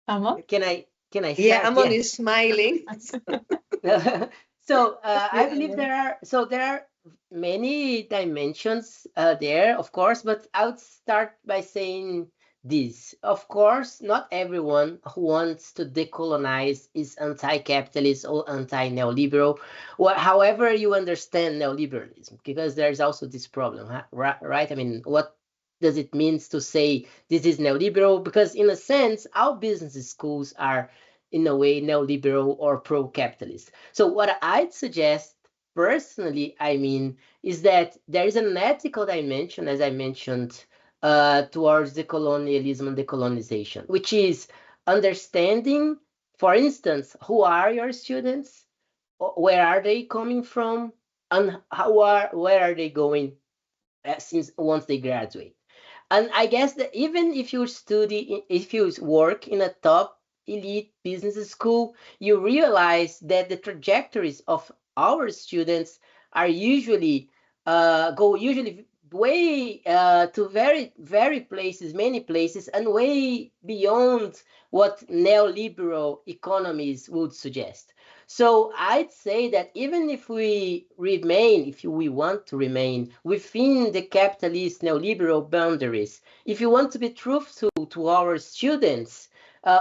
B: Amon?
C: Can I start?
A: Yeah, Amon
C: Yes.
A: is smiling.
C: So I believe there are many dimensions there, of course, but I would start by saying this. Of course, not everyone who wants to decolonize is anti-capitalist or anti-neoliberal, however you understand neoliberalism, because there's also this problem, right? I mean, what does it mean to say this is neoliberal? Because in a sense, our business schools are in a way neoliberal or pro-capitalist. So what I'd suggest personally, is that there is an ethical dimension, as I mentioned, towards decolonialism and decolonization, which is understanding, for instance, who are your students, where are they coming from, and where are they going since once they graduate. And I guess that even if you work in a top elite business school, you realize that the trajectories of our students are usually go usually way to very places, many places, and way beyond what neoliberal economies would suggest. So I'd say that even if we want to remain within the capitalist neoliberal boundaries, if you want to be truthful to our students,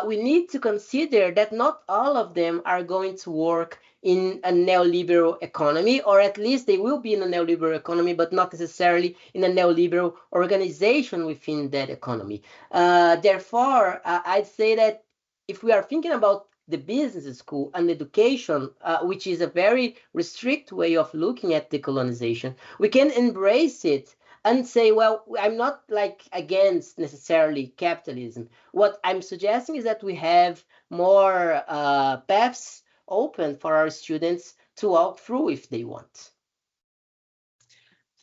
C: we need to consider that not all of them are going to work in a neoliberal economy, or at least they will be in a neoliberal economy, but not necessarily in a neoliberal organization within that economy. Therefore, I'd say that if we are thinking about the business school and education, which is a very restrict way of looking at decolonization, we can embrace it and say, well, I'm not like against necessarily capitalism. What I'm suggesting is that we have more paths open for our students to walk through if they want.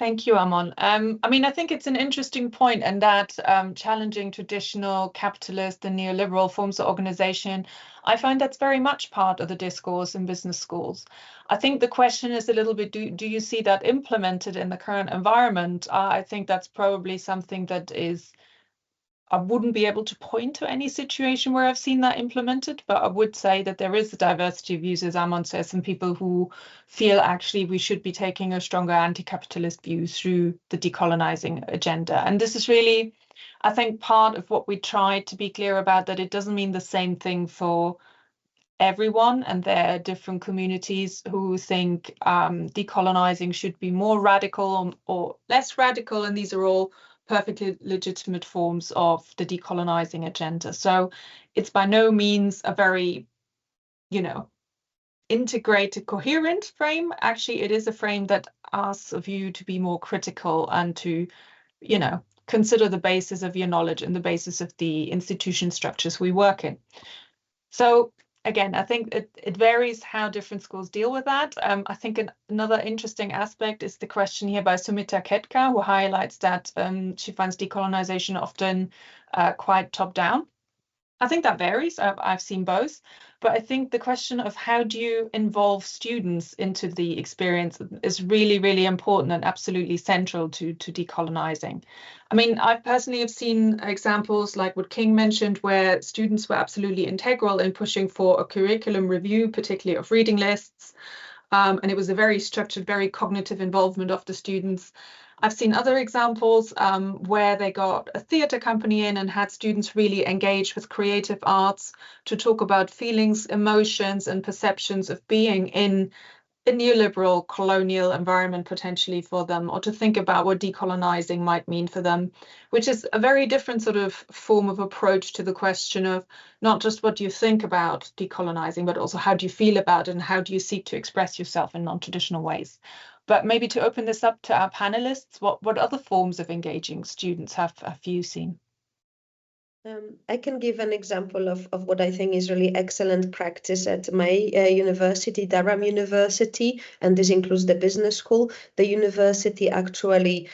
B: Thank you, Amon. I mean, I think it's an interesting point, and that challenging traditional capitalist and neoliberal forms of organization, I find that's very much part of the discourse in business schools. I think the question is a little bit, do you see that implemented in the current environment? I think that's probably something that is, I wouldn't be able to point to any situation where I've seen that implemented, but I would say that there is a diversity of views, as Amon says, and people who feel actually we should be taking a stronger anti-capitalist view through the decolonizing agenda. And this is really, I think, part of what we try to be clear about, that it doesn't mean the same thing for everyone, and there are different communities who think decolonizing should be more radical or less radical, and these are all perfectly legitimate forms of the decolonizing agenda. So it's by no means a very, integrated, coherent frame. Actually, it is a frame that asks of you to be more critical and to, consider the basis of your knowledge and the basis of the institution structures we work in. So again, I think it varies how different schools deal with that. I think another interesting aspect is the question here by Sumita Ketka, who highlights that she finds decolonization often quite top-down. I think that varies. I've seen both. But I think the question of how do you involve students into the experience is really, really important and absolutely central to decolonizing. I mean, I personally have seen examples like what King mentioned, where students were absolutely integral in pushing for a curriculum review, particularly of reading lists. And it was a very structured, very cognitive involvement of the students. I've seen other examples where they got a theatre company in and had students really engage with creative arts to talk about feelings, emotions, and perceptions of being in a neoliberal colonial environment potentially for them, or to think about what decolonizing might mean for them, which is a very different sort of form of approach to the question of not just what do you think about decolonizing, but also how do you feel about it and how do you seek to express yourself in non-traditional ways. But maybe to open this up to our panelists, what other forms of engaging students have you seen?
A: I can give an example of what I think is really excellent practice at my university, Durham University, and this includes the business school. The university actually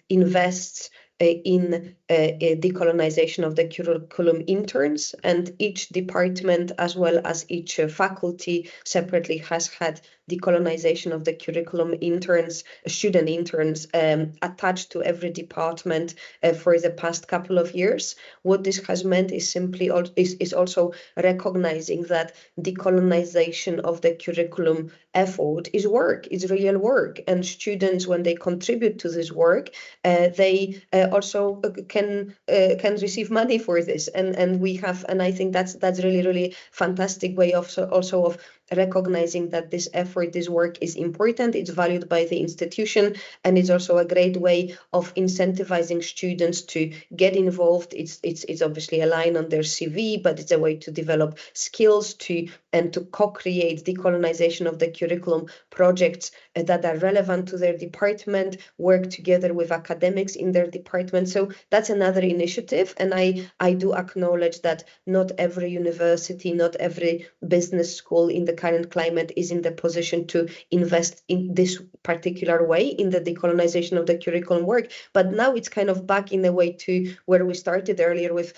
A: invests in decolonization of the curriculum interns, and each department as well as each faculty separately has had decolonization of the curriculum interns, student interns attached to every department for the past couple of years. What this has meant is simply is also recognizing that decolonization of the curriculum effort is work, is real work, and students, when they contribute to this work, they also can receive money for this, and we have, and I think that's really fantastic way of also of recognizing that this effort, this work is important, it's valued by the institution, and it's also a great way of incentivizing students to get involved. It's obviously a line on their CV, but it's a way to develop skills, to and to co-create decolonization of the curriculum projects that are relevant to their department, work together with academics in their department. So that's another initiative. And I do acknowledge that not every university, not every business school in the current climate is in the position to invest in this particular way in the decolonization of the curriculum work. But now it's kind of back in a way to where we started earlier with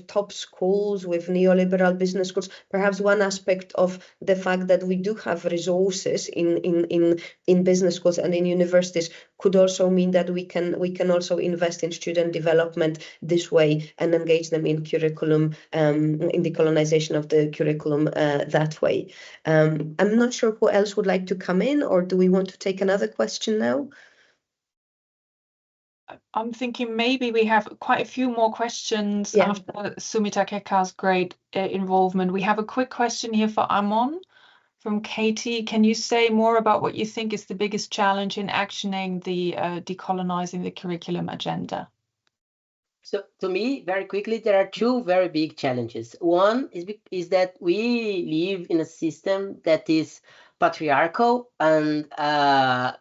A: top schools, with neoliberal business schools. Perhaps one aspect of the fact that we do have resources in business schools and in universities could also mean that we can also invest in student development this way and engage them in curriculum, in decolonization of the curriculum that way. I'm not sure who else would like to come in, or do we want to take another question now?
B: I'm thinking maybe we have quite a few more questions after Sumita Keka's great involvement. We have a quick question here for Amon from Katie. Can you say more about what you think is the biggest challenge in actioning the decolonizing the curriculum agenda?
C: So to me, very quickly, there are two very big challenges. One is that we live in a system that is patriarchal and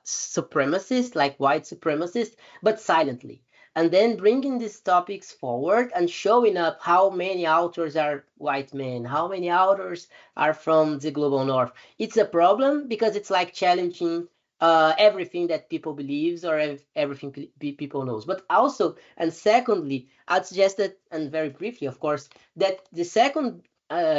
C: supremacist, like white supremacist, but silently. And then bringing these topics forward and showing up how many authors are white men, how many authors are from the global north. It's a problem because it's like challenging everything that people believes or everything people knows. But also, and secondly, I'd suggest that, and very briefly, of course, that the second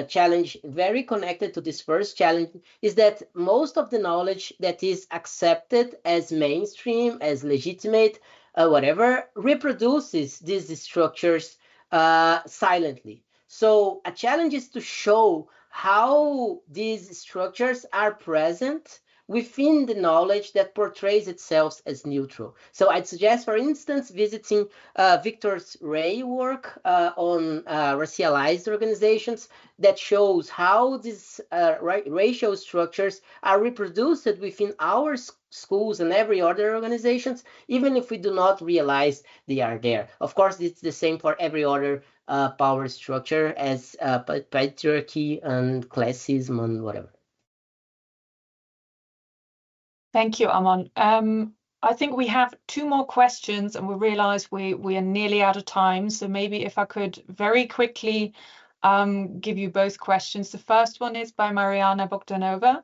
C: challenge, very connected to this first challenge, is that most of the knowledge that is accepted as mainstream, as legitimate, whatever, reproduces these structures silently. So a challenge is to show how these structures are present within the knowledge that portrays itself as neutral. So I'd suggest, for instance, visiting Victor Ray's work on racialized organizations that shows how these racial structures are reproduced within our schools and every other organizations, even if we do not realize they are there. Of course, it's the same for every other power structure as patriarchy and classism and whatever.
B: Thank you, Amon. I think we have two more questions and we realize we are nearly out of time. So maybe if I could very quickly give you both questions. The first one is by Mariana Bogdanova.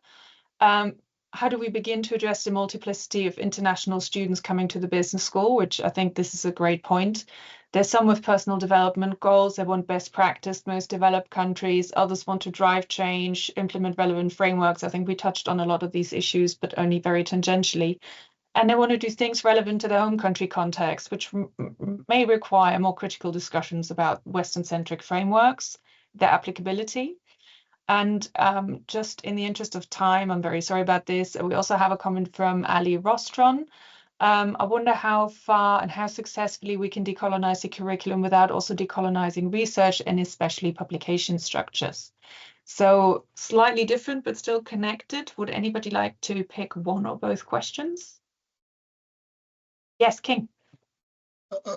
B: How do we begin to address the multiplicity of international students coming to the business school? Which I think this is a great point. There's some with personal development goals. They want best practice, most developed countries. Others want to drive change, implement relevant frameworks. I think we touched on a lot of these issues, but only very tangentially. And they want to do things relevant to their home country context, which may require more critical discussions about Western-centric frameworks, their applicability. And just in the interest of time, I'm very sorry about this. We also have a comment from Ali Rostron. I wonder how far and how successfully we can decolonize the curriculum without also decolonizing research and especially publication structures. So slightly different, but still connected. Would anybody like to pick one or both questions? Yes, King.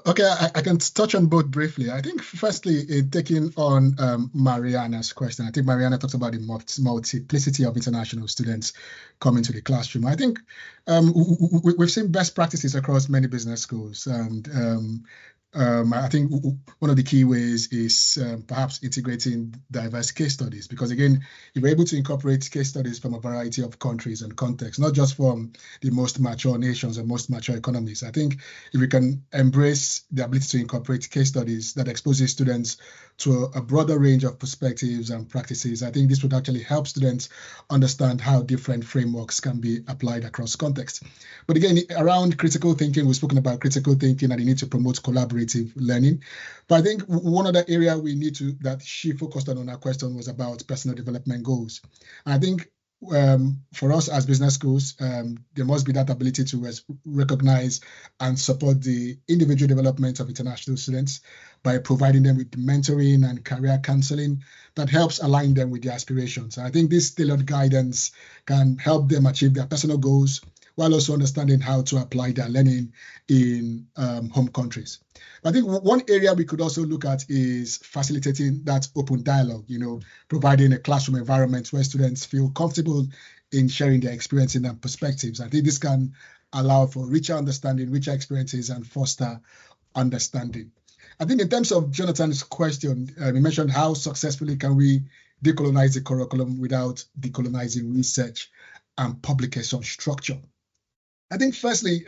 D: Okay, I can touch on both briefly. I think firstly, taking on Mariana's question, I think Mariana talks about the multiplicity of international students coming to the classroom. I think we've seen best practices across many business schools, and I think one of the key ways is perhaps integrating diverse case studies, because again, you're able to incorporate case studies from a variety of countries and contexts, not just from the most mature nations and most mature economies. I think if we can embrace the ability to incorporate case studies that exposes students to a broader range of perspectives and practices, I think this would actually help students understand how different frameworks can be applied across contexts. But again, around critical thinking, we've spoken about critical thinking and the need to promote collaborative learning. But I think one other area we need to, that she focused on our question, was about personal development goals. And I think for us as business schools, there must be that ability to recognize and support the individual development of international students by providing them with mentoring and career counseling that helps align them with their aspirations. And I think this tailored guidance can help them achieve their personal goals while also understanding how to apply their learning in home countries. I think one area we could also look at is facilitating that open dialogue, providing a classroom environment where students feel comfortable in sharing their experiences and perspectives. I think this can allow for richer understanding, richer experiences, and foster understanding. I think in terms of Jonathan's question, he mentioned how successfully can we decolonize the curriculum without decolonizing research and publication structure. I think firstly,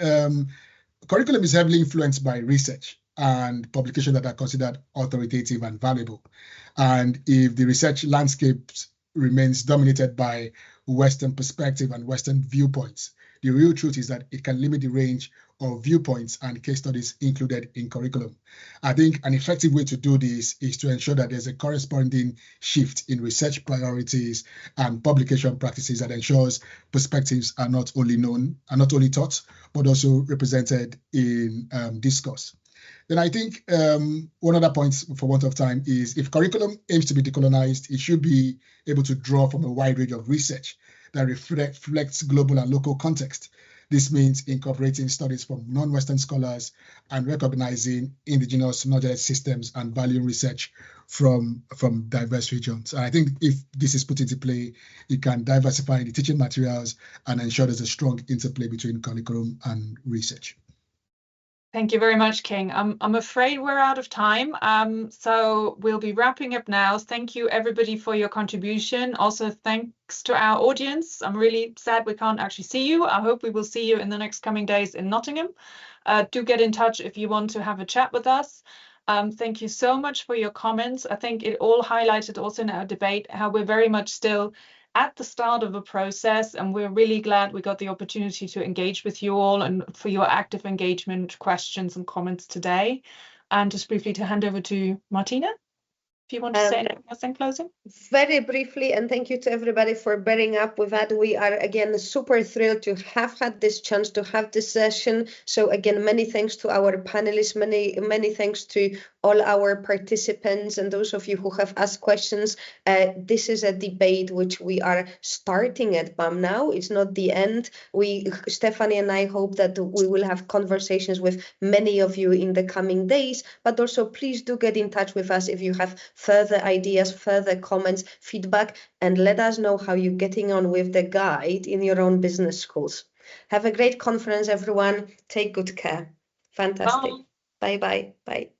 D: curriculum is heavily influenced by research and publications that are considered authoritative and valuable. And if the research landscape remains dominated by Western perspective and Western viewpoints, the real truth is that it can limit the range of viewpoints and case studies included in curriculum. I think an effective way to do this is to ensure that there's a corresponding shift in research priorities and publication practices that ensures perspectives are not only known, are not only taught, but also represented in discourse. Then I think one other point, for want of time, is if curriculum aims to be decolonized, it should be able to draw from a wide range of research that reflects global and local context. This means incorporating studies from non-Western scholars and recognizing indigenous knowledge systems and valuing research from diverse regions. And I think if this is put into play, it can diversify the teaching materials and ensure there's a strong interplay between curriculum and research.
B: Thank you very much, King. I'm afraid we're out of time, so we'll be wrapping up now. Thank you, everybody, for your contribution. Also, thanks to our audience. I'm really sad we can't actually see you. I hope we will see you in the next coming days in Nottingham. Do get in touch if you want to have a chat with us. Thank you so much for your comments. I think it all highlighted also in our debate how we're very much still at the start of a process, and we're really glad we got the opportunity to engage with you all and for your active engagement, questions and comments today. And just briefly to hand over to Martina, if you want to say anything else in closing.
A: Very briefly, and thank you to everybody for bearing up with that. We are again super thrilled to have had this chance to have this session. So again, many thanks to our panelists, many thanks to all our participants and those of you who have asked questions. This is a debate which we are starting at BAM now. It's not the end. Stephanie and I hope that we will have conversations with many of you in the coming days, but also please do get in touch with us if you have further ideas, further comments, feedback, and let us know how you're getting on with the guide in your own business schools. Have a great conference, everyone. Take good care. Fantastic.
B: Bye.
A: Bye. Bye.